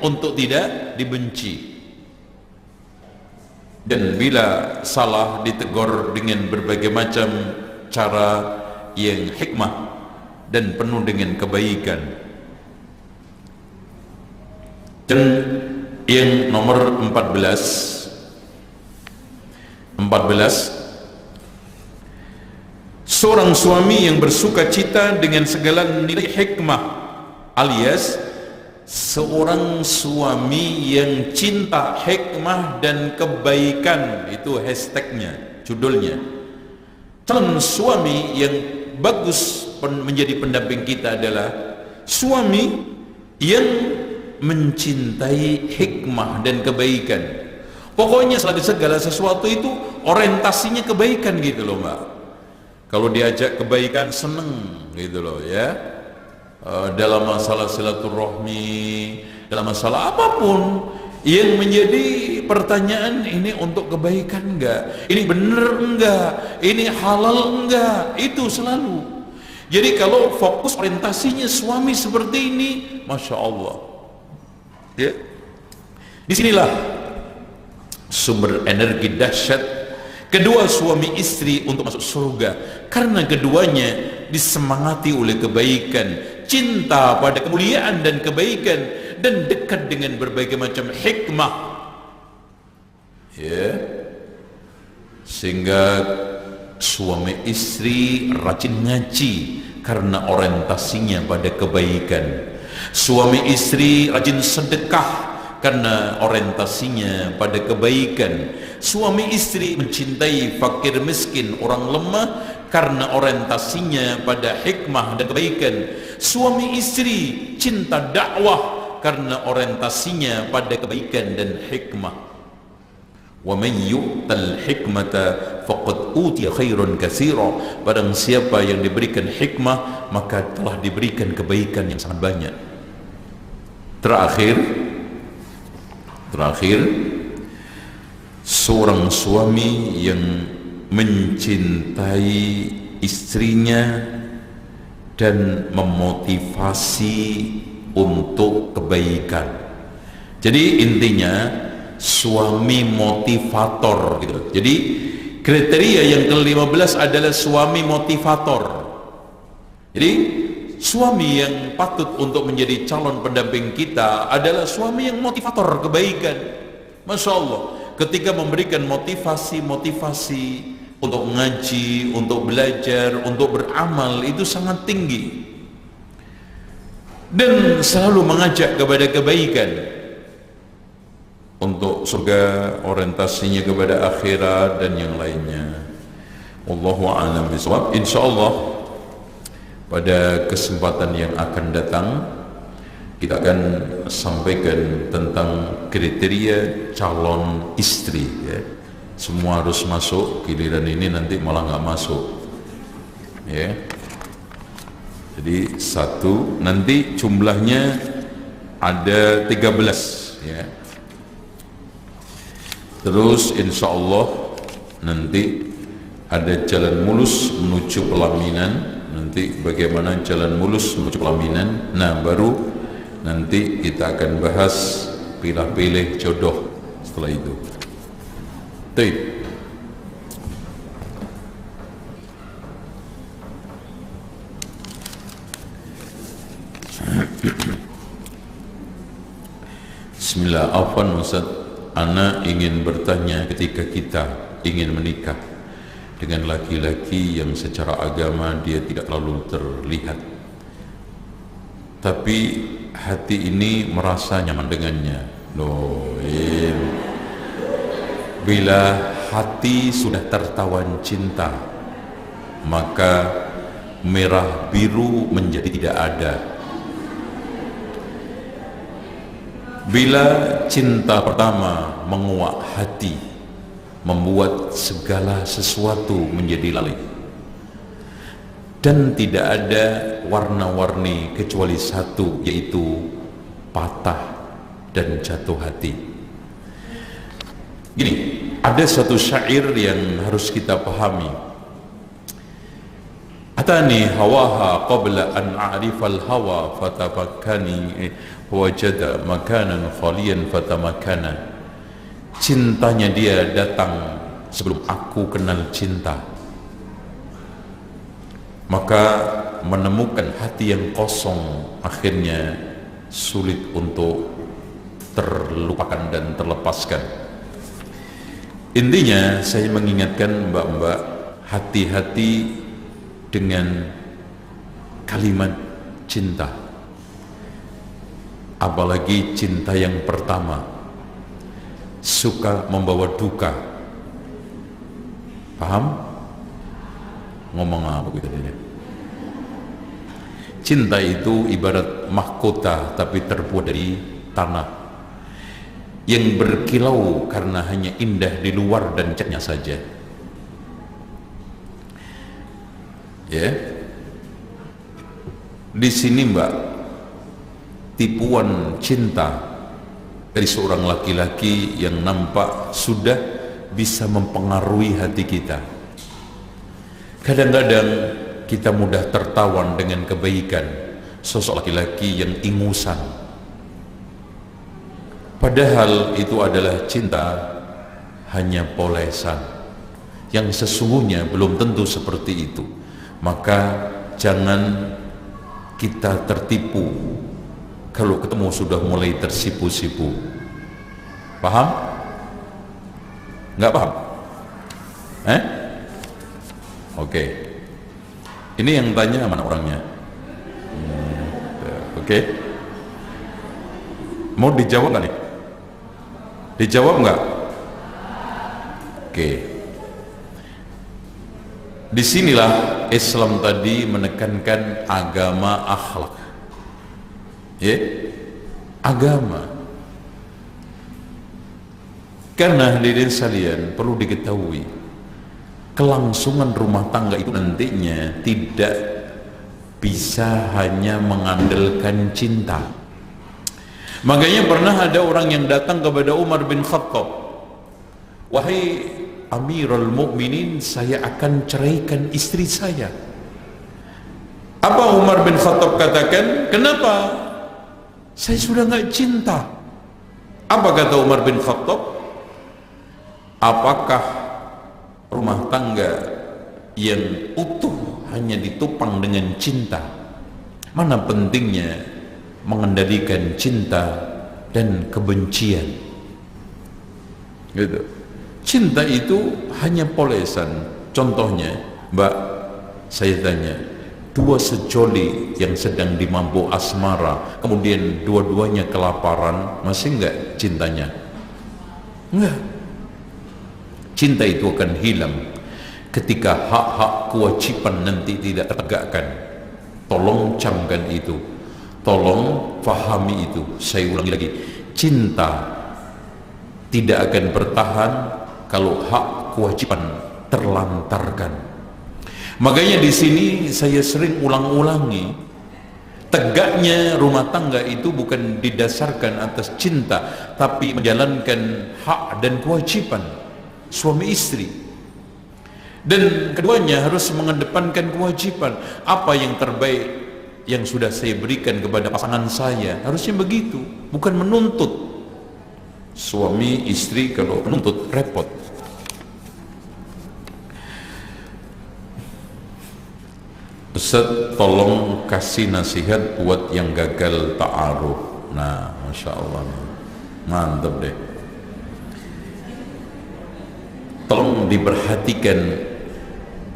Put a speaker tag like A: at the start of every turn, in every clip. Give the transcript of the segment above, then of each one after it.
A: untuk tidak dibenci. Dan bila salah ditegur dengan berbagai macam cara yang hikmah dan penuh dengan kebaikan. Dan yang nomor 14, seorang suami yang bersuka cita dengan segala nilai hikmah, alias seorang suami yang cinta hikmah dan kebaikan. Itu hashtagnya, judulnya. Calon suami yang bagus menjadi pendamping kita adalah suami yang mencintai hikmah dan kebaikan. Pokoknya segala sesuatu itu orientasinya kebaikan gitu loh Mbak. Kalau diajak kebaikan seneng gitu loh ya. Dalam masalah silaturahmi, dalam masalah apapun yang menjadi pertanyaan, ini untuk kebaikan enggak, ini benar enggak, ini halal enggak, itu selalu. Jadi kalau fokus orientasinya suami seperti ini, Masya Allah ya, disinilah sumber energi dahsyat kedua suami istri untuk masuk surga, karena keduanya disemangati oleh kebaikan, cinta pada kemuliaan dan kebaikan, dan dekat dengan berbagai macam hikmah ya, sehingga suami istri rajin ngaji karena orientasinya pada kebaikan, suami istri rajin sedekah karena orientasinya pada kebaikan, suami istri mencintai fakir miskin orang lemah karena orientasinya pada hikmah dan kebaikan, suami istri cinta dakwah karena orientasinya pada kebaikan dan hikmah. Wa man yu'tal hikmata faqad utiya khairan katsira. Barang siapa yang diberikan hikmah, maka telah diberikan kebaikan yang sangat banyak. Terakhir, seorang suami yang mencintai istrinya dan memotivasi untuk kebaikan. Jadi intinya suami motivator gitu. Jadi kriteria yang ke-15 adalah suami motivator. Jadi suami yang patut untuk menjadi calon pendamping kita adalah suami yang motivator kebaikan. Masya Allah, ketika memberikan motivasi untuk ngaji, untuk belajar, untuk beramal, itu sangat tinggi, dan selalu mengajak kepada kebaikan, untuk surga, orientasinya kepada akhirat dan yang lainnya. Wallahu a'lam bishawab. Insyaallah pada kesempatan yang akan datang kita akan sampaikan tentang kriteria calon istri ya. Semua harus masuk, giliran ini nanti malah nggak masuk ya. Jadi satu, nanti jumlahnya ada 13 ya. Terus insya Allah nanti ada jalan mulus menuju pelaminan. Nanti bagaimana jalan mulus menuju pelaminan. Nah baru nanti kita akan bahas pilih-pilih jodoh setelah itu. Baik. Bismillah. Afwan Ustaz, ana ingin bertanya, ketika kita ingin menikah dengan laki-laki yang secara agama dia tidak terlalu terlihat, tapi hati ini merasa nyaman dengannya. Bila hati sudah tertawan cinta, maka merah biru menjadi tidak ada. Bila cinta pertama menguak hati, membuat segala sesuatu menjadi lalai, dan tidak ada warna-warni kecuali satu, yaitu patah dan jatuh hati. Gini, ada satu syair yang harus kita pahami. Atani hawaha qabla an a'rifal hawa fatafakkani wajada makanan khalian fatamakana. Cintanya dia datang sebelum aku kenal cinta. Maka menemukan hati yang kosong akhirnya sulit untuk terlupakan dan terlepaskan. Intinya saya mengingatkan mbak-mbak, hati-hati dengan kalimat cinta, apalagi cinta yang pertama, suka membawa duka. Paham? Ngomong apa gitu tadinya? Cinta itu ibarat mahkota tapi terbuat dari tanah, yang berkilau karena hanya indah di luar dan catnya saja. Ya, di sini mbak, tipuan cinta dari seorang laki-laki yang nampak sudah bisa mempengaruhi hati kita. Kadang-kadang kita mudah tertawan dengan kebaikan sosok laki-laki yang ingusan, padahal itu adalah cinta hanya polesan, yang sesungguhnya belum tentu seperti itu. Maka jangan kita tertipu kalau ketemu sudah mulai tersipu-sipu. Paham? Nggak paham? Oke. Ini yang tanya mana orangnya? Oke. Mau dijawab nggak nih? Dijawab nggak? Oke. Disinilah Islam tadi menekankan agama akhlak. Ya, agama. Karena hadirin sekalian perlu diketahui, kelangsungan rumah tangga itu nantinya tidak bisa hanya mengandalkan cinta. Makanya pernah ada orang yang datang kepada Umar bin Khattab, wahai Amirul Mukminin, saya akan ceraikan istri saya. Apa Umar bin Khattab katakan? Kenapa? Saya sudah nggak cinta. Apa kata Umar bin Khattab? Apakah rumah tangga yang utuh hanya ditopang dengan cinta? Mana pentingnya mengendalikan cinta dan kebencian? Gitu. Cinta itu hanya polesan. Contohnya, mbak, saya tanya, dua sejoli yang sedang dimabuk asmara, kemudian dua-duanya kelaparan, masih enggak cintanya? Enggak. Cinta itu akan hilang ketika hak-hak kewajiban nanti tidak tertegakkan. Tolong camkan itu, tolong fahami itu. Saya ulangi lagi, cinta tidak akan bertahan kalau hak kewajiban terlantarkan. Makanya di sini saya sering ulang-ulangi, tegaknya rumah tangga itu bukan didasarkan atas cinta, tapi menjalankan hak dan kewajiban suami istri. Dan keduanya harus mengedepankan kewajiban. Apa yang terbaik yang sudah saya berikan kepada pasangan saya, harusnya begitu, bukan menuntut. Suami istri kalau menuntut repot. Ustaz, tolong kasih nasihat buat yang gagal ta'aruf. Nah, Masya Allah, mantap deh. Tolong diperhatikan,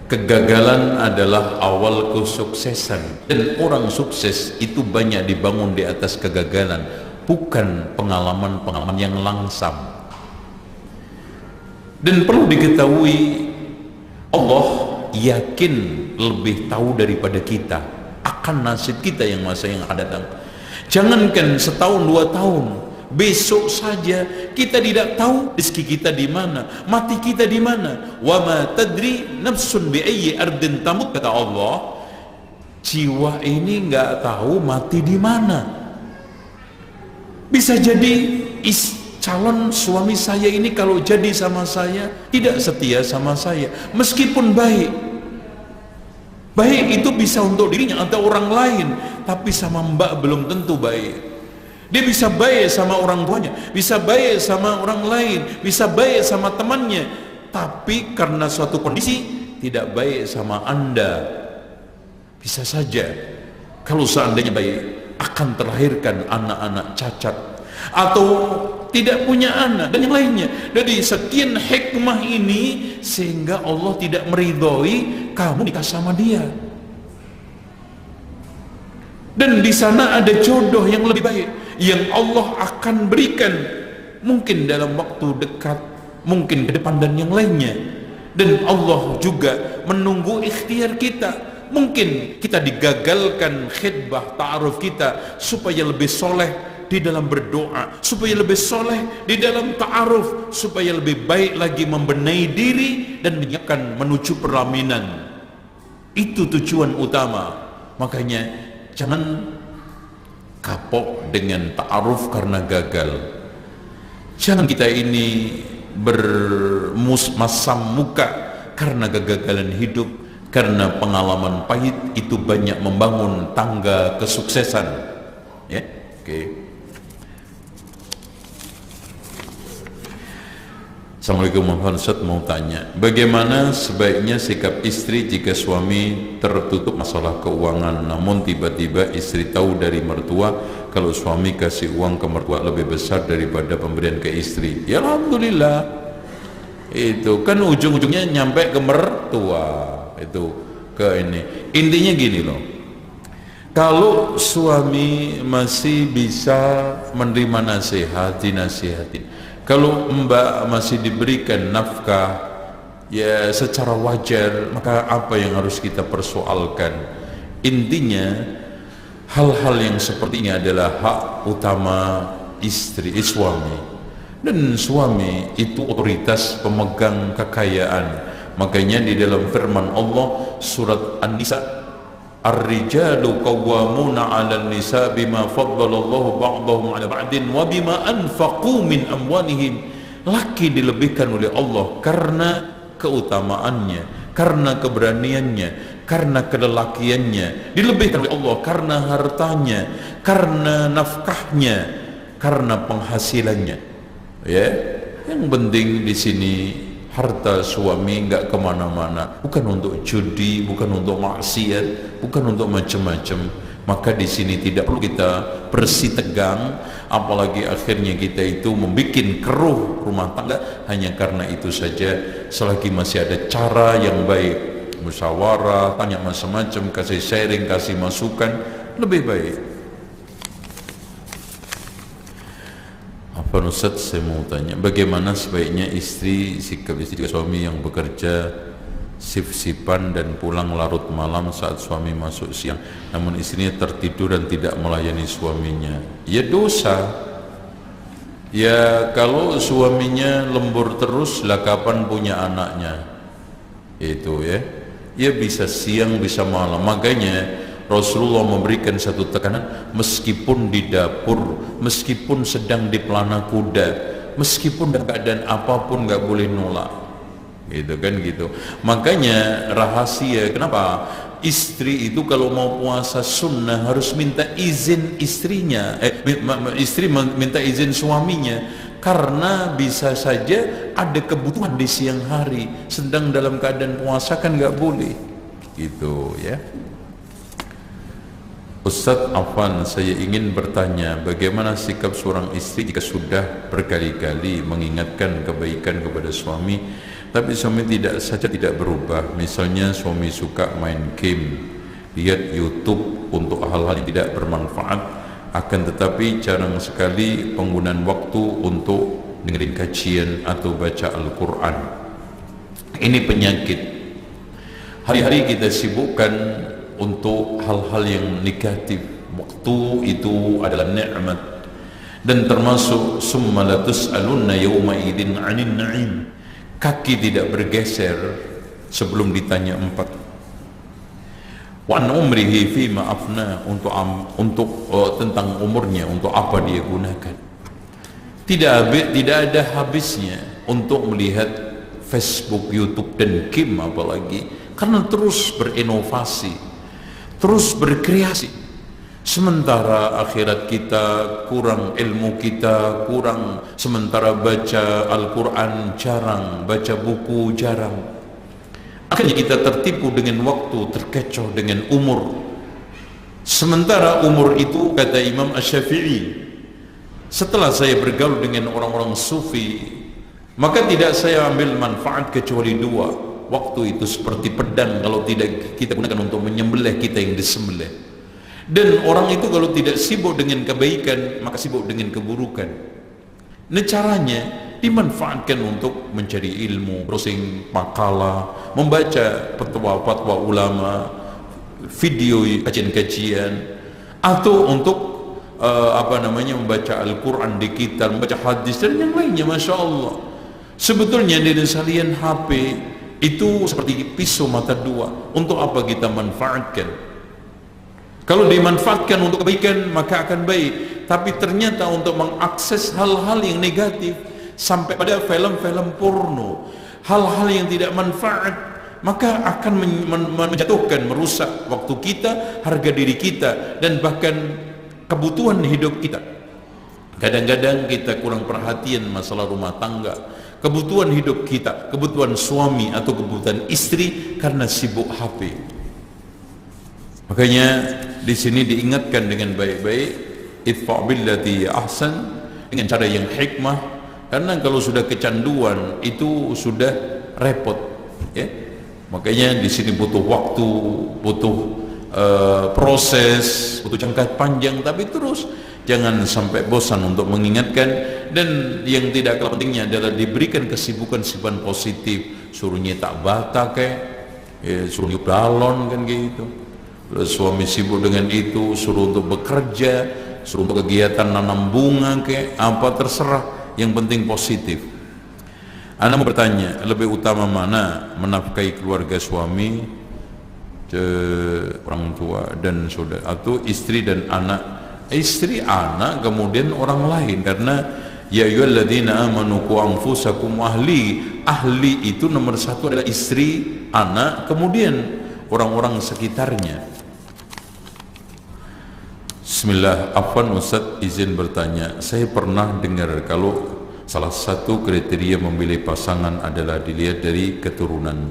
A: kegagalan adalah awal kesuksesan, dan orang sukses itu banyak dibangun di atas kegagalan, bukan pengalaman-pengalaman yang langsam. Dan perlu diketahui, Allah yakin lebih tahu daripada kita akan nasib kita yang masa yang akan datang. Jangankan setahun 2 tahun, besok saja kita tidak tahu rezeki kita di mana, mati kita di mana. Wa ma tadri nafsun bi ayyi ardin tamut, kata Allah. Jiwa ini nggak tahu mati di mana. Bisa jadi calon suami saya ini kalau jadi sama saya tidak setia sama saya, meskipun baik itu bisa untuk dirinya atau orang lain, tapi sama mbak belum tentu baik. Dia bisa baik sama orang tuanya, bisa baik sama orang lain, bisa baik sama temannya, tapi karena suatu kondisi tidak baik sama Anda. Bisa saja kalau seandainya baik akan terlahirkan anak-anak cacat atau tidak punya anak dan yang lainnya. Jadi sekian hikmah ini sehingga Allah tidak meridhoi kamu nikah sama dia. Dan di sana ada jodoh yang lebih baik yang Allah akan berikan, mungkin dalam waktu dekat, mungkin ke depan dan yang lainnya. Dan Allah juga menunggu ikhtiar kita. Mungkin kita digagalkan khidbah ta'aruf kita supaya lebih soleh di dalam berdoa, supaya lebih soleh di dalam ta'aruf, supaya lebih baik lagi membenahi diri dan menyiapkan menuju perlaminan. Itu tujuan utama. Makanya jangan kapok dengan ta'aruf karena gagal. Jangan kita ini bermasam muka karena kegagalan hidup, karena pengalaman pahit itu banyak membangun tangga kesuksesan. Ya, oke. Assalamualaikum Muhammad Ustaz, mau tanya, bagaimana sebaiknya sikap istri jika suami tertutup masalah keuangan, namun tiba-tiba istri tahu dari mertua kalau suami kasih uang ke mertua lebih besar daripada pemberian ke istri? Ya alhamdulillah, itu kan ujung-ujungnya nyampe ke mertua, itu ke ini. Intinya gini loh, kalau suami masih bisa menerima nasihat, dinasihatin. Kalau mbak masih diberikan nafkah ya secara wajar, maka apa yang harus kita persoalkan? Intinya hal-hal yang seperti ini adalah hak utama istri, suami. Dan suami itu otoritas pemegang kekayaan. Makanya di dalam firman Allah surat An-Nisa, Ar-rijalu qawwamuna 'alan nisa bima faddalallahu ba'dahum 'ala ba'din wa bima anfaqu min amwalihim. Laki dilebihkan oleh Allah karena keutamaannya, karena keberaniannya, karena kelelakiannya. Dilebihkan oleh Allah karena hartanya, karena nafkahnya, karena penghasilannya. Ya, yang penting di sini harta suami enggak kemana-mana, bukan untuk judi, bukan untuk maksiat, bukan untuk macam-macam. Maka di sini tidak perlu kita bersih tegang, apalagi akhirnya kita itu membuat keruh rumah tangga hanya karena itu saja. Selagi masih ada cara yang baik, musyawarah, tanya macam-macam, kasih sharing, kasih masukan, lebih baik. Apa Ustaz, saya mau tanya, bagaimana sebaiknya sikap istri jika suami yang bekerja sip-sipan dan pulang larut malam saat suami masuk siang, namun istrinya tertidur dan tidak melayani suaminya? Ya dosa. Ya kalau suaminya lembur terus, lah kapan punya anaknya? Itu ya. Ya bisa siang, bisa malam. Makanya Rasulullah memberikan satu tekanan, meskipun di dapur, meskipun sedang di pelana kuda, meskipun dalam keadaan apapun nggak boleh nolak, gitu kan gitu. Makanya rahasia kenapa istri itu kalau mau puasa sunnah harus minta izin istrinya, istri minta izin suaminya, karena bisa saja ada kebutuhan di siang hari, sedang dalam keadaan puasa kan nggak boleh, gitu ya. Ustaz Afwan, saya ingin bertanya, bagaimana sikap seorang istri jika sudah berkali-kali mengingatkan kebaikan kepada suami, tapi suami tidak berubah? Misalnya suami suka main game, lihat YouTube untuk hal-hal yang tidak bermanfaat, akan tetapi jarang sekali penggunaan waktu untuk dengerin kajian atau baca Al-Quran. Ini penyakit. Hari-hari kita sibukkan untuk hal-hal yang negatif. Waktu itu adalah nikmat, dan termasuk summa la tus'alunna yawma idzin 'anil na'im. Kaki tidak bergeser sebelum ditanya empat. Wa an umrihi fima afna, untuk tentang umurnya, untuk apa dia gunakan. Tidak ada habisnya untuk melihat Facebook, YouTube dan game, apalagi karena terus berinovasi, terus berkreasi. Sementara akhirat kita kurang, ilmu kita kurang. Sementara baca Al-Quran jarang, baca buku jarang. Akhirnya kita tertipu dengan waktu, terkecoh dengan umur. Sementara umur itu, kata Imam Asy-Syafi'i, setelah saya bergaul dengan orang-orang sufi, maka tidak saya ambil manfaat kecuali dua. Waktu itu seperti pedang, kalau tidak kita gunakan untuk menyembelih kita yang disembelih. Dan orang itu kalau tidak sibuk dengan kebaikan, maka sibuk dengan keburukan. Nah, caranya dimanfaatkan untuk mencari ilmu, browsing makalah, membaca fatwa-fatwa ulama, video kajian-kajian, atau untuk membaca Al-Quran di kita, membaca hadis dan yang lainnya. Masya Allah, sebetulnya dari salian HP itu seperti pisau mata dua. Untuk apa kita manfaatkan? Kalau dimanfaatkan untuk kebaikan maka akan baik, tapi ternyata untuk mengakses hal-hal yang negatif sampai pada film-film porno, hal-hal yang tidak manfaat, maka akan menjatuhkan, merusak waktu kita, harga diri kita, dan bahkan kebutuhan hidup kita. Kadang-kadang kita kurang perhatian masalah rumah tangga, kebutuhan hidup kita, kebutuhan suami atau kebutuhan istri karena sibuk HP. Makanya di sini diingatkan dengan baik-baik, idfa' billati ahsan, dengan cara yang hikmah, karena kalau sudah kecanduan itu sudah repot, ya. Makanya di sini butuh waktu, butuh proses, butuh jangka panjang, tapi terus jangan sampai bosan untuk mengingatkan. Dan yang tidak kalah pentingnya adalah diberikan kesibukan-kesibukan positif, suruh nyetak bata suruh niup balon kan gitu. Suami sibuk dengan itu, suruh untuk bekerja, suruh untuk kegiatan nanam bunga apa terserah, yang penting positif. Anda mau bertanya, lebih utama mana menafkahi keluarga suami, orang tua dan saudara, atau istri dan anak? Istri, anak, kemudian orang lain. Karena ya ayyuhalladzina amanu qu anfusakum ahli itu nomor satu adalah istri, anak, kemudian orang-orang sekitarnya. Bismillah. Afwan Ustaz, izin bertanya, saya pernah dengar kalau salah satu kriteria memilih pasangan adalah dilihat dari keturunan,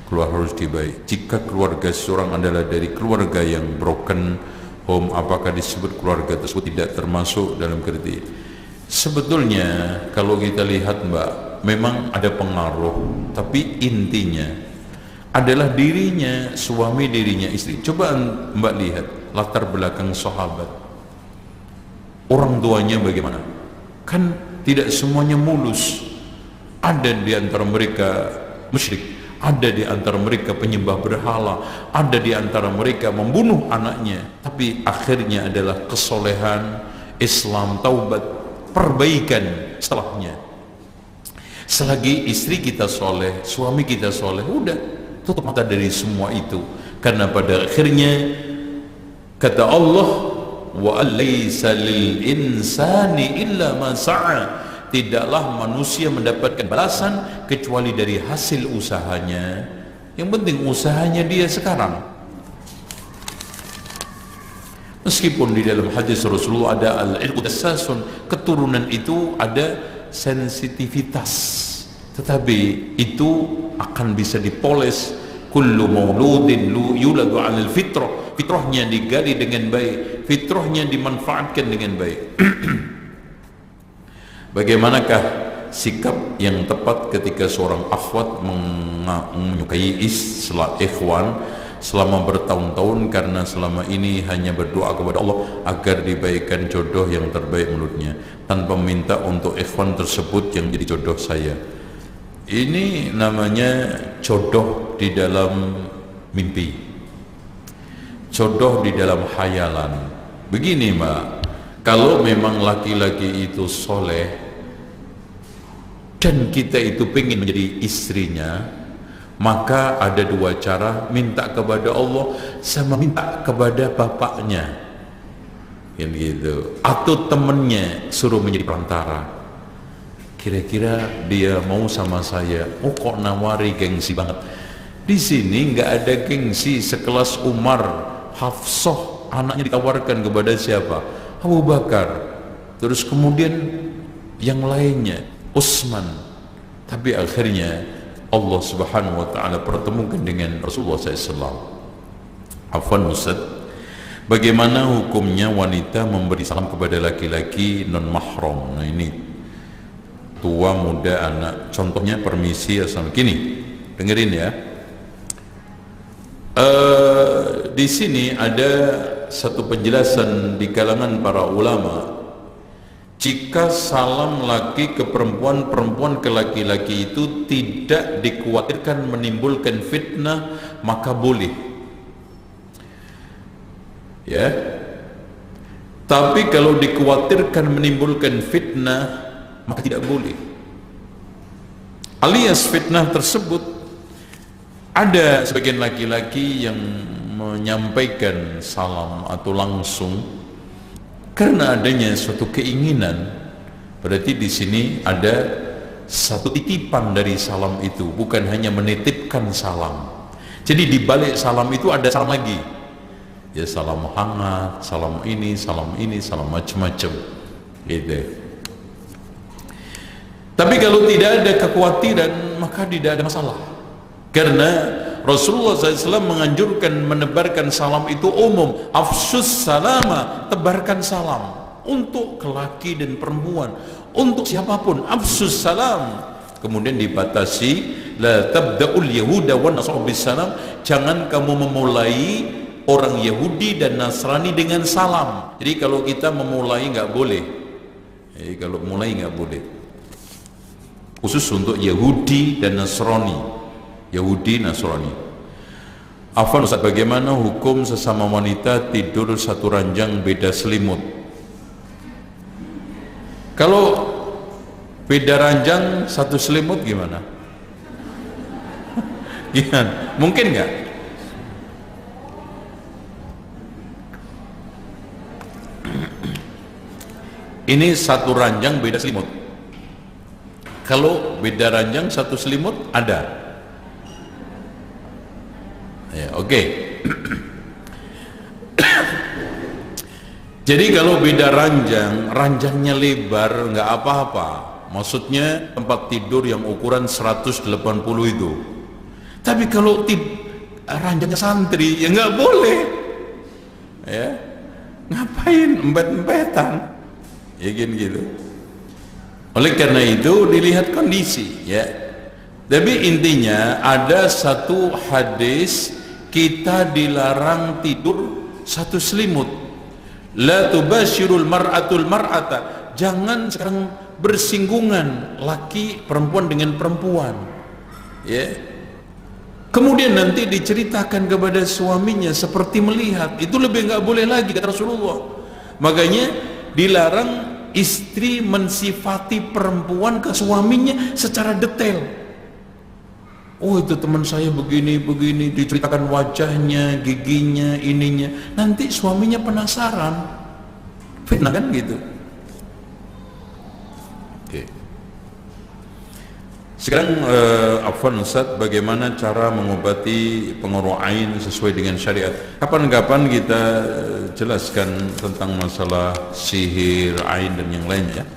A: keluar harus dibaik. Jika keluarga seseorang adalah dari keluarga yang broken home, apakah disebut keluarga tersebut tidak termasuk dalam kriteria? Sebetulnya kalau kita lihat Mbak, memang ada pengaruh, tapi intinya adalah dirinya suami, dirinya istri. Coba Mbak lihat latar belakang sahabat, orang tuanya bagaimana. Kan tidak semuanya mulus. Ada di antara mereka musyrik, ada di antara mereka penyembah berhala, ada di antara mereka membunuh anaknya, tapi akhirnya adalah kesolehan, Islam, taubat, perbaikan setelahnya. Selagi istri kita soleh, suami kita soleh, udah tutup mata dari semua itu. Karena pada akhirnya kata Allah, wa alaysa lil insani illa ma sa'a, tidaklah manusia mendapatkan balasan kecuali dari hasil usahanya. Yang penting usahanya dia sekarang. Meskipun di dalam hadis Rasulullah ada al-ilmu dassasun, keturunan itu ada sensitivitas, tetapi itu akan bisa dipoles. Kullu mauludin yuladu 'alal fitrah, fitrahnya digali dengan baik, fitrahnya dimanfaatkan dengan baik. Bagaimanakah sikap yang tepat ketika seorang akhwat menyukai ikhwan selama bertahun-tahun karena selama ini hanya berdoa kepada Allah agar dibaikan jodoh yang terbaik menurutnya, tanpa minta untuk ikhwan tersebut yang jadi jodoh saya? Ini namanya jodoh di dalam mimpi, jodoh di dalam khayalan. Begini Mbak, kalau memang laki-laki itu soleh dan kita itu pengen menjadi istrinya, maka ada dua cara, minta kepada Allah sama minta kepada bapaknya, yang gitu, atau temennya suruh menjadi perantara. Kira-kira dia mau sama saya? Oh kok nawari, gengsi banget. Di sini nggak ada gengsi. Sekelas Umar, Hafsah, anaknya ditawarkan kepada siapa? Abu Bakar. Terus kemudian yang lainnya, Utsman. Tapi akhirnya Allah Subhanahu wa taala pertemukan dengan Rasulullah SAW. Afwan Ustaz, bagaimana hukumnya wanita memberi salam kepada laki-laki non mahram? Nah ini tua, muda, anak. Contohnya permisi, assalamualaikum. Gini, dengerin ya. Di sini ada satu penjelasan di kalangan para ulama. Jika salam laki ke perempuan, perempuan ke laki-laki itu tidak dikhawatirkan menimbulkan fitnah, maka boleh. Ya. Tapi kalau dikhawatirkan menimbulkan fitnah, maka tidak boleh. Alias fitnah tersebut, ada sebagian laki-laki yang menyampaikan salam atau langsung karena adanya suatu keinginan. Berarti di sini ada satu titipan dari salam itu, bukan hanya menitipkan salam. Jadi di balik salam itu ada salam lagi. Ya, salam hangat, salam ini, salam macam-macam. Gitu. Tapi kalau tidak ada kekhawatiran, maka tidak ada masalah. Karena Rasulullah SAW menganjurkan menebarkan salam itu umum. Afsus salama, tebarkan salam untuk laki dan perempuan, untuk siapapun. Afsus salam. Kemudian dibatasi, la tabda'ul yahuda wan nasara bisalam, jangan kamu memulai orang Yahudi dan Nasrani dengan salam. Jadi kalau kita memulai nggak boleh. Jadi kalau mulai nggak boleh. Khusus untuk Yahudi dan Nasrani. Yahudi, Nasrani. Afwan Ustaz, bagaimana hukum sesama wanita tidur satu ranjang beda selimut? Kalau beda ranjang satu selimut gimana? Gimana? Mungkin nggak? Ini satu ranjang beda selimut. Kalau beda ranjang satu selimut ada. Ya, oke. Jadi kalau beda ranjang, ranjangnya lebar nggak apa-apa. Maksudnya tempat tidur yang ukuran 180 itu. Tapi kalau ranjangnya santri ya nggak boleh. Ya, ngapain empet-empetan? Ya gitu. Oleh karena itu dilihat kondisi, ya. Tapi intinya ada satu hadis, kita dilarang tidur satu selimut. La tubashirul mar'atul mar'ata, jangan sekarang bersinggungan laki perempuan dengan perempuan, ya. Kemudian nanti diceritakan kepada suaminya seperti melihat, itu lebih nggak boleh lagi kata Rasulullah. Makanya dilarang istri mensifati perempuan ke suaminya secara detail. Oh, itu teman saya begini, diceritakan wajahnya, giginya, ininya. Nanti suaminya penasaran. Fitnah kan gitu. Oke. Sekarang Afwan Ustaz, bagaimana cara mengobati pengaruh ain sesuai dengan syariat? Kapan-kapan kita jelaskan tentang masalah sihir, ain dan yang lainnya.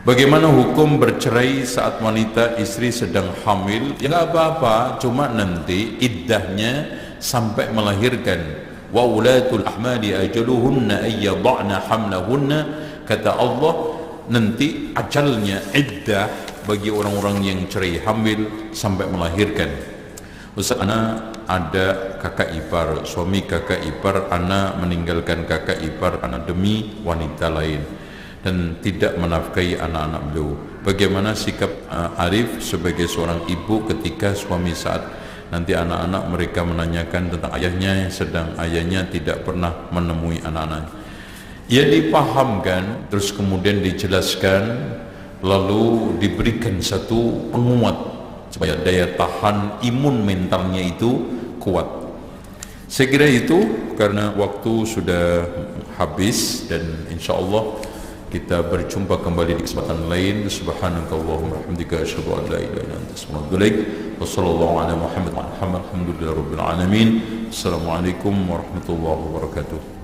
A: Bagaimana hukum bercerai saat wanita istri sedang hamil? Ya nggak apa-apa, cuma nanti iddahnya sampai melahirkan. Wa ulatul ahmali ajaluhunna ay yad'na hamlahunna, kata Allah, nanti ajalnya iddah bagi orang-orang yang cerai hamil sampai melahirkan. Ustaz, ana ada kakak ipar, suami kakak ipar ana meninggalkan kakak ipar ana demi wanita lain dan tidak menafkahi anak-anak beliau. Bagaimana sikap Arif sebagai seorang ibu ketika suami saat nanti anak-anak mereka menanyakan tentang ayahnya sedang ayahnya tidak pernah menemui anak-anak? Ya, dipahamkan, terus kemudian dijelaskan, lalu diberikan satu penguat supaya daya tahan imun mentalnya itu kuat. Saya kira itu, karena waktu sudah habis dan insya Allah Kita berjumpa kembali di kesempatan lain. Subhanakallahumma hamdika asyhadu an la ilaha illa anta astaghfiruka wa atubu ilaik. Wassallallahu ala Muhammad wa ala alihi. Alhamdulillahirabbil alamin. Assalamualaikum warahmatullahi wabarakatuh.